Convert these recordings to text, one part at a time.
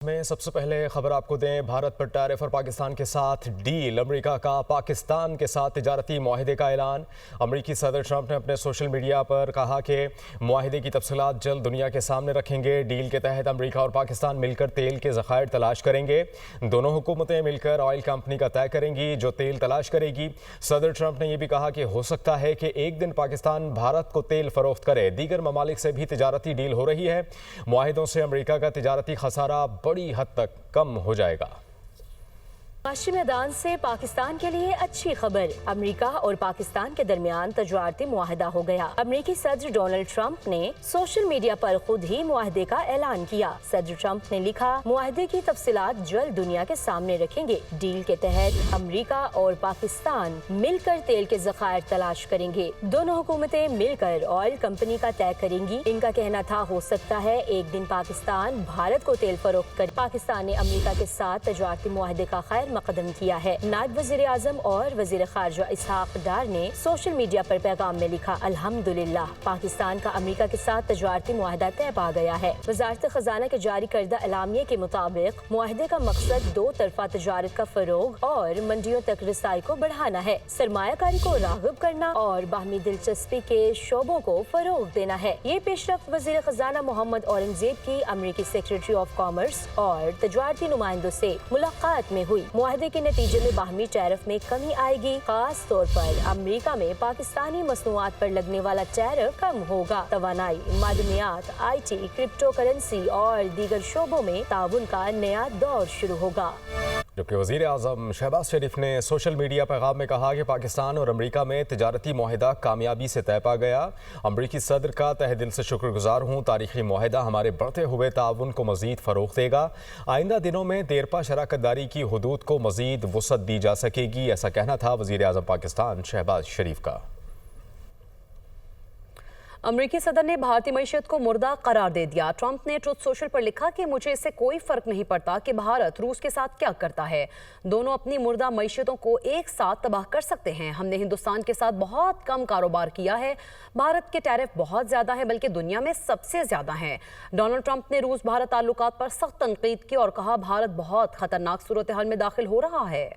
में सबसे पहले खबर आपको दें, भारत पर टैरिफ और पाकिस्तान के साथ डील। अमेरिका का पाकिस्तान के साथ तिजारती मुआहदे का ऐलान। अमेरिकी सदर ट्रंप ने अपने सोशल मीडिया पर कहा कि मुआहदे की तफसीलात जल्द दुनिया के सामने रखेंगे। डील के तहत अमेरिका और पाकिस्तान मिलकर तेल के ज़खायर तलाश करेंगे। दोनों हुकूमतें मिलकर ऑयल कंपनी का तय करेंगी जो तेल तलाश करेगी। सदर ट्रंप ने यह भी कहा कि हो सकता है कि एक दिन पाकिस्तान भारत को तेल फरोख्त करे। दीगर ममालिक से भी तिजारती डील हो रही है। मुआहदों से अमेरिका का तिजारती खसारा बड़ी हद तक कम हो जाएगा। माशी मैदान से पाकिस्तान के लिए अच्छी खबर। अमेरिका और पाकिस्तान के दरमियान तजारती मुआहदा हो गया। अमेरिकी सदर डोनाल्ड ट्रंप ने सोशल मीडिया पर खुद ही मुआहदे का ऐलान किया। सदर ट्रंप ने लिखा, मुआहदे की तफसीलात जल्द दुनिया के सामने रखेंगे। डील के तहत अमेरिका और पाकिस्तान मिलकर तेल के ज़खायर तलाश करेंगे। दोनों हुकूमतें मिलकर ऑयल कंपनी का तय करेंगी। इनका कहना था, हो सकता है एक दिन पाकिस्तान भारत को तेल फरोख्त करे। पाकिस्तान ने अमेरिका के साथ तजारती मुआहदे का खैर मकदम किया है। नायब वज़ीर आज़म और वज़ीर ख़ारजा इसहाक डार ने सोशल मीडिया पर पैगाम में लिखा, अल्हम्दुलिल्लाह पाकिस्तान का अमेरिका के साथ तजारती मुआहदा तय पा गया है। वज़ारत ख़ज़ाना के जारी करदा एलामिया के मुताबिक मुआहदे का मकसद दो तरफा तजारत का फ़रोग और मंडियों तक रसाई को बढ़ाना है, सरमायाकारी को राग़िब करना और बाहमी दिलचस्पी के शोबों को फ़रोग देना है। ये पेशरफ्त वज़ीर ख़ज़ाना मोहम्मद औरंगज़ेब की अमेरिकी सेक्रेटरी ऑफ कॉमर्स और तजारती नुमाइंदों से मुलाकात में हुई। मुआहदे के नतीजे में बाहमी टैरिफ में कमी आएगी। खास तौर पर अमेरिका में पाकिस्तानी मसनूआत पर लगने वाला टैरिफ कम होगा। तवानाई, मादनियात, IT, क्रिप्टो करेंसी और दीगर शोबों में ताउन का नया दौर शुरू होगा। जबकि वज़ीर आज़म शहबाज शरीफ ने सोशल मीडिया पैगाम में कहा कि पाकिस्तान और अमेरिका में तिजारती मुआहदा कामयाबी से तय पा गया। अमेरिकी सदर का तहे दिल से शुक्रगुजार हूँ। तारीखी मुआहदा हमारे बढ़ते हुए ताउन को मज़ीद फ़रोग़ देगा। आइंदा दिनों में देरपा शराकत दारी की हदूद को मज़ीद वुसअत दी जा सकेगी। ऐसा कहना था वज़ीर आज़म पाकिस्तान शहबाज शरीफ का। अमेरिकी सदर ने भारतीय मईशत को मुर्दा करार दे दिया। ट्रंप ने ट्रुथ सोशल पर लिखा कि मुझे इससे कोई फर्क नहीं पड़ता कि भारत रूस के साथ क्या करता है। दोनों अपनी मुर्दा मईशतों को एक साथ तबाह कर सकते हैं। हमने हिंदुस्तान के साथ बहुत कम कारोबार किया है। भारत के टैरिफ बहुत ज्यादा है, बल्कि दुनिया में सबसे ज्यादा हैं। डोनाल्ड ट्रंप ने रूस भारत ताल्लुकात पर सख्त तनकीद की और कहा, भारत बहुत खतरनाक सूरत हाल में दाखिल हो रहा है।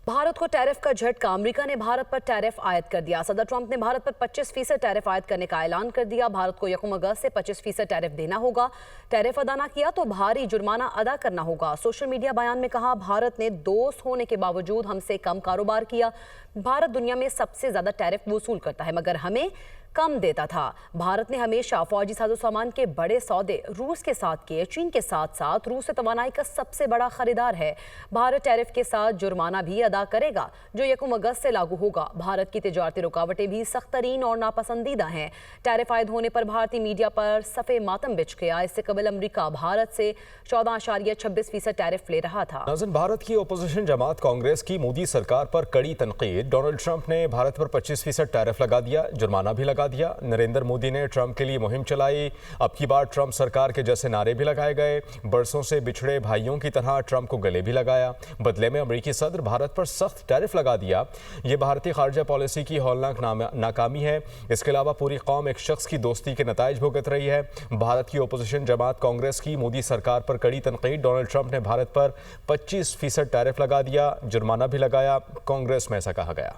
भारत को टैरिफ का झटका, अमेरिका ने भारत पर टैरिफ आयद कर दिया। सदर ट्रंप ने भारत पर 25% टैरिफ आयद करने का ऐलान कर दिया। भारत को यकम अगस्त से 25% टैरिफ देना होगा। टैरिफ अदा न किया तो भारी जुर्माना अदा करना होगा। सोशल मीडिया बयान में कहा, भारत ने दोस्त होने के बावजूद हमसे कम कारोबार किया। भारत दुनिया में सबसे ज्यादा टैरिफ वसूल करता है, मगर हमें कम देता था। भारत ने हमेशा फौजी साजो सामान के बड़े सौदे रूस के साथ किए। चीन के साथ साथ रूस से तवानाई का सबसे बड़ा खरीदार है। भारत टैरिफ के साथ जुर्माना भी अदा करेगा जो यकम अगस्त से लागू होगा। भारत की तिजारती रुकावटें भी सख्त तरीन और नापसंदीदा हैं। टैरिफ आयद होने पर भारतीय मीडिया पर सफ़े मातम बिछ गया। इससे कबल अमरीका भारत से 14.26% टैरिफ ले रहा था। नाज़रीन, भारत की ओपोजिशन जमात कांग्रेस की मोदी सरकार पर कड़ी तनकीद। डोनाल्ड ट्रंप ने भारत पर 25% टैरिफ लगा दिया, जुर्माना भी लगा दिया। नरेंद्र मोदी ने ट्रंप के लिए मुहिम चलाई। अब की बार ट्रंप सरकार के जैसे नारे भी लगाए गए। बरसों से बिछड़े भाइयों की तरह ट्रंप को गले भी लगाया। बदले में अमेरिकी सदर भारत पर सख्त टैरिफ लगा दिया। ये भारतीय खारजा पॉलिसी की हौलनाक नाकामी है। इसके अलावा पूरी कौम एक शख्स की दोस्ती के नताइज भुगत रही है। भारत की ओपोजिशन जमात कांग्रेस की मोदी सरकार पर कड़ी तनकीद। डोनाल्ड ट्रंप ने भारत पर 25% टैरिफ लगा दिया, जुर्माना भी लगाया। कांग्रेस में ऐसा कहा गया।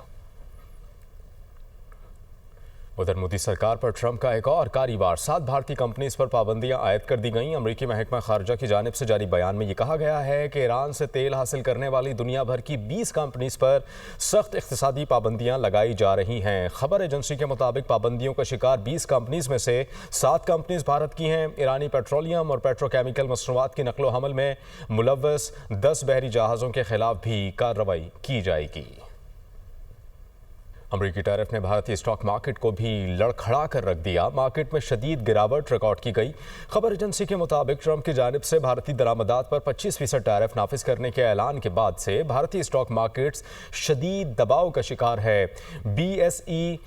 उधर मोदी सरकार पर ट्रंप का एक और कारीवार, 7 भारतीय कंपनीज पर पाबंदियां आयद कर दी गईं। अमेरिकी महकमा खारजा की जानिब से जारी बयान में ये कहा गया है कि ईरान से तेल हासिल करने वाली दुनिया भर की 20 कंपनीज पर सख्त इक्तिसादी पाबंदियां लगाई जा रही हैं। खबर एजेंसी के मुताबिक पाबंदियों का शिकार 20 कंपनीज में से 7 कंपनीज भारत की हैं। ईरानी पेट्रोलियम और पेट्रोकेमिकल मसनूआत की नकलो हमल में मुलव्वस 10 बहरी जहाज़ों के खिलाफ भी कार्रवाई की जाएगी। अमेरिकी टैरिफ ने भारतीय स्टॉक मार्केट को भी लड़खड़ा कर रख दिया। मार्केट में शदीद गिरावट रिकॉर्ड की गई। खबर एजेंसी के मुताबिक ट्रंप की जानिब से भारतीय दरामदात पर 25% टैरिफ नाफिज करने के ऐलान के बाद से भारतीय स्टॉक मार्केट्स शदीद दबाव का शिकार है। BSE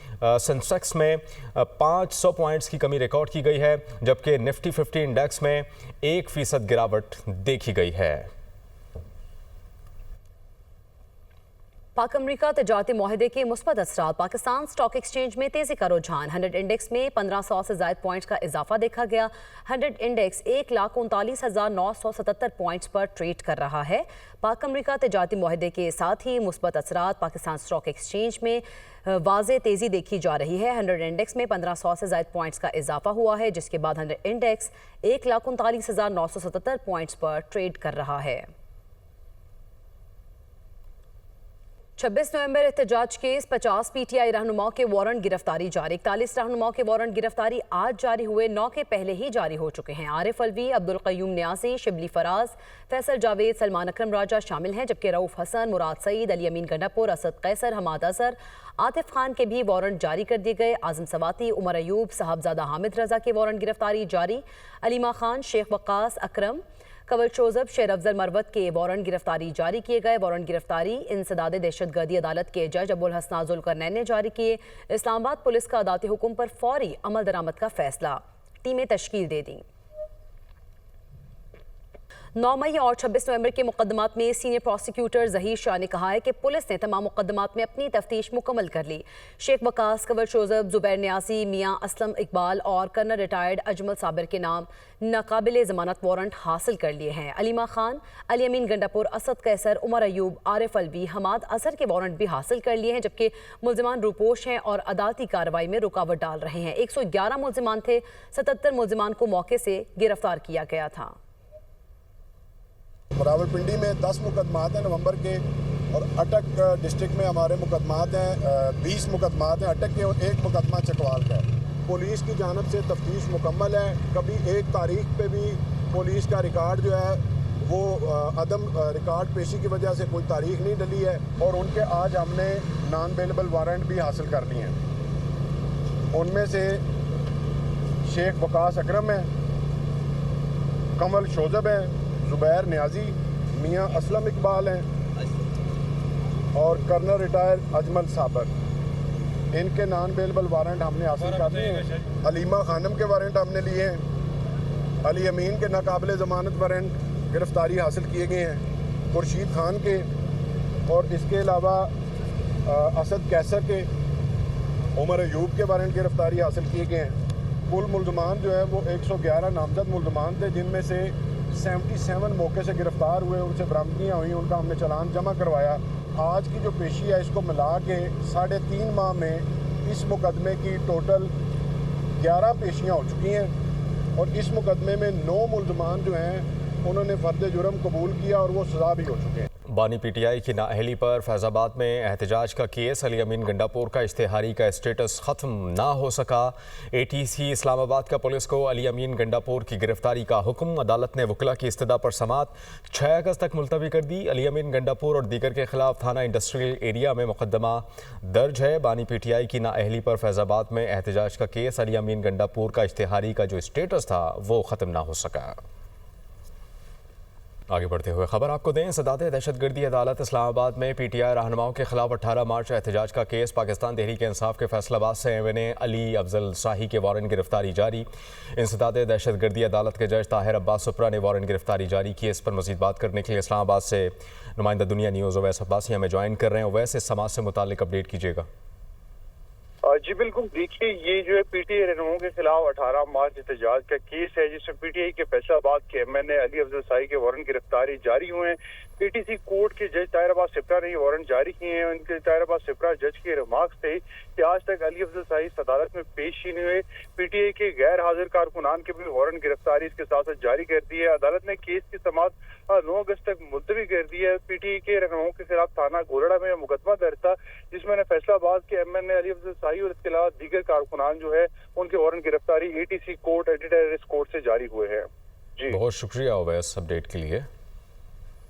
सेंसेक्स में 500 पॉइंट्स की कमी रिकॉर्ड की गई है, जबकि निफ्टी 50 इंडेक्स में 1% गिरावट देखी गई है। पाक अमरीका तजारती मुआहदे के मुस्बत असरात। पाकिस्तान स्टॉक एक्सचेंज में तेजी का रुझान। 100 इंडेक्स में 1500 से ज्यादा पॉइंट्स का इजाफा देखा गया। 100 इंडेक्स 1,39,977 पॉइंट्स पर ट्रेड कर रहा है। पाक अमरीका तजारती मुआहदे के साथ ही मुस्बत असरात पाकिस्तान स्टॉक एक्सचेंज में वाज़े तेजी देखी जा रही है। 100 इंडेक्स में 1500 से ज्यादा पॉइंट्स का इजाफा हुआ है, जिसके बाद 100 इंडेक्स 1,39,977 पॉइंट्स पर ट्रेड कर रहा है। 26 नवंबर एहतजाज केस 50 पीटीआई रहनुमाओं के वारंट गिरफ्तारी जारी। 41 रहनुमाओं के वारंट गिरफ्तारी आज जारी हुए, 9 के पहले ही जारी हो चुके हैं। आरिफ अलवी, अब्दुल क़य्यूम न्याज़ी, शिबली फराज, फैसल जावेद, सलमान अकरम राजा शामिल हैं, जबकि रऊफ हसन, मुराद सईद, अली अमीन गंडापुर, असद कैसर, हमाद अजहर, आतिफ खान के भी वारंट जारी कर दिए गए। आजम सवाती, उमर अयूब, साहबजादा हामिद रजा के वारंट गिरफ्तारी जारी। अलीमा खान, शेख वक्कास, अकरम, कंवल शोजब, शेर अफजल मरवत के वारंट गिरफ्तारी जारी किए गए। वारंट गिरफ्तारी इंसदाद दहशतगर्दी अदालत के जज अबुल हसन जुल्करनैन ने जारी किए। इस्लामाबाद पुलिस का अदालती हुक्म पर फौरी अमल दरामद का फैसला, टीमें तश्कील दे दी। 9 मई और 26 नवंबर के मुकदमात में सीनियर प्रोसिक्यूटर जहीर शाह ने कहा है कि पुलिस ने तमाम मुकदमात में अपनी तफ्तीश मुकम्मल कर ली। शेख वकास, कंवल शोजब, जुबैर न्यासी, मियां असलम इकबाल और कर्नल रिटायर्ड अजमल साबिर के नाम नाकाबिले जमानत वारंट हासिल कर लिए हैं। अलीमा खान, अली अमीन गंडापुर, असद कैसर, उमर अयूब, आरिफ अलवी, हमाद अजहर के वारंट भी हासिल कर लिए हैं, जबकि मुल्जिमान रूपोश हैं और अदालती कार्रवाई में रुकावट डाल रहे हैं। 111 मुल्जिमान थे, 77 मुल्जिमान को मौके से गिरफ्तार किया गया था। रावलपिंडी में 10 मुकदमात हैं नवंबर के, और अटक डिस्ट्रिक्ट में हमारे मुकदमात हैं 20 मुकदमात हैं अटक के, और 1 मुकदमा चकवाल का है। पुलिस की जानब से तफ्तीश मुकम्मल है। कभी एक तारीख पे भी पुलिस का रिकॉर्ड जो है वो अदम रिकॉर्ड पेशी की वजह से कोई तारीख नहीं डली है, और उनके आज हमने नॉन बेलेबल वारंट भी हासिल कर लिए हैं। उनमें से शेख वकास अकरम है, कंवल शोजब है, जुबैर न्याजी, मियां असलम इकबाल हैं और कर्नल रिटायर्ड अजमल साबर। इनके नॉन बेलेबल वारंट हमने हासिल कर लिए हैं। अलीमा खानम के वारंट हमने लिए हैं। अली अमीन के नाकाबिले ज़मानत वारंट गिरफ्तारी हासिल किए गए हैं। खुर्शीद खान के, और इसके अलावा असद कैसर के, उमर अयूब के वारंट गिरफ्तारी हासिल किए गए हैं। कुल मुल्ज़मान जो है वो 111 नामजद मुल्ज़मान थे, जिनमें से 77 मौके से गिरफ्तार हुए, उनसे बरामदगियाँ हुई, उनका हमने चालान जमा करवाया। आज की जो पेशी है इसको मिला के 3.5 माह में इस मुकदमे की टोटल 11 पेशियाँ हो चुकी हैं, और इस मुकदमे में 9 मुल्ज़मान जो हैं उन्होंने फर्द जुर्म कबूल किया और वो सज़ा भी हो चुके हैं। बानी पीटीआई की नाअहली पर फैज़ाबाद में एहतजाज का केस। अली अमीन गंडापुर का इश्तिहारी का स्टेटस ख़त्म ना हो सका। ATC इस्लामाबाद का पुलिस को अली अमीन गंडापुर की गिरफ्तारी का हुक्म। अदालत ने वकला की इस्तदा पर समात 6 अगस्त तक मुलतवी कर दी। अली अमीन गंडापुर और दीगर के खिलाफ थाना इंडस्ट्रियल एरिया में मुकदमा दर्ज है। बानी पीटीआई की नाअहली पर फैज़ाबाद में एहतजाज का केस। अली अमीन गंडापुर का इश्तिहारी का जो स्टेटस था वो ख़त्म ना हो सका। आगे बढ़ते हुए खबर आपको दें, इंसदाद दहशतगर्दी अदालत इस्लामाबाद में पीटीआई रहनुमाओं के खिलाफ 18 मार्च एहतजाज का केस। पाकिस्तान तहरीक इंसाफ के फैसलाबाद से MNA अली अफजल शाही के वारंट गिरफ्तारी जारी। इंसदाद दहशतगर्दी अदालत के जज ताहिर अब्बास सुपरा ने वारंट गिरफ्तारी जारी की। इस पर मजीद बात करने के लिए इस्लामाबाद से नुमाइंदा दुनिया न्यूज़ अवैस अब्बासी हमें ज्वाइन कर रहे हैं। अवैस, इस समाज से मुतालिक अपडेट कीजिएगा। जी बिल्कुल, देखिए ये जो है पीटीआई रहनुमाओं के खिलाफ 18 मार्च एहतजाज का केस है, जिसमें पीटीआई के फैसलाबाद के MNA अली अफजल शाही के वारंट गिरफ्तारी जारी हुए हैं। PTC कोर्ट के जज ताहिर अब्बास सिपरा ने वारंट जारी किए हैं। उनके ताहिर अब्बास सिपरा जज के रिमार्क्स थे कि आज तक अली अफजल शाही अदालत में पेश ही नहीं हुए। पीटीआई के गैर हाजिर कारकुनान के भी वारंट गिरफ्तारी इसके साथ साथ जारी कर दी है। अदालत ने केस की समाअत 9 अगस्त तक मुलतवी कर दी है। पीटीआई के रहनुमाओं के खिलाफ थाना गोलड़ा में मुकदमा दर्ज था, जिसमें फैसलाबाद के MNA अली अफजल शाही और इसके अलावा दीगर कारकुनान जो है उनके वारंट गिरफ्तारी ATC court, anti terrorist court से जारी हुए हैं। जी बहुत शुक्रिया अवैस अपडेट के लिए।